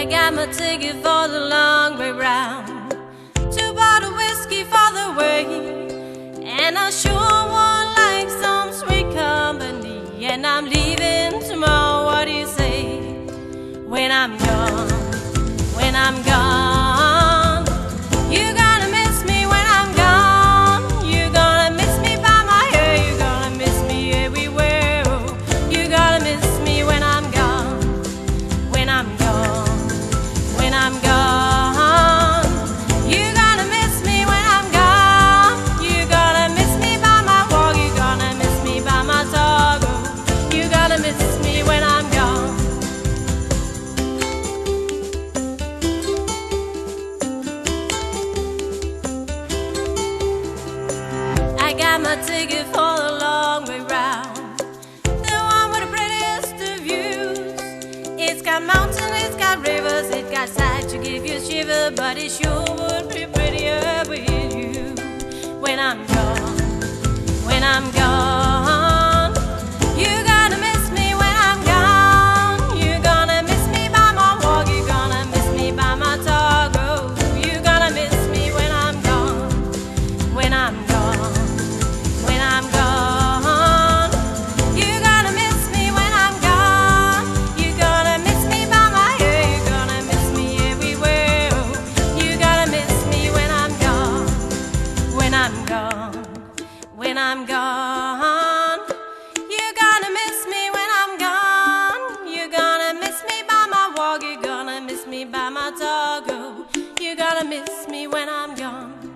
got my ticket for the long way round, 2 bottle whiskey for the way, and I sure would like some sweet company. And I'm leaving tomorrow, what do you say? When I'm gone, when I'm gone, you're gonna miss me when I'm gone. You're gonna miss me by my hair, you're gonna miss me everywhere. Oh, you're gonna miss me when I'm gone, when I'm gone, when I'm gone. You're gonna miss me when I'm gone. You're gonna miss me by my walk, you're gonna miss me by my talk. Oh, you're gonna miss me when I'm gone. I got my ticket for the long way round, the one with the prettiest of views. It's got mountains, it's got rivers, it got sights to give you a shiver, but it sure would be prettier with you. When I'm gone, when I'm gone, you're gonna miss me when I'm gone. You're gonna miss me by my walk, you're gonna miss me by my talk. Oh, you're gonna miss me when I'm gone, when I'm gone, when I'm gone. You're gonna miss me when I'm gone. You're gonna miss me by my hair, you're gonna miss me everywhere. Oh, you're gonna miss me when I'm gone, when I'm gone, when I'm gone. You're gonna miss me when I'm gone. You're gonna miss me by my walk, you're gonna miss me by my talk. Oh, you're gonna miss me when I'm gone.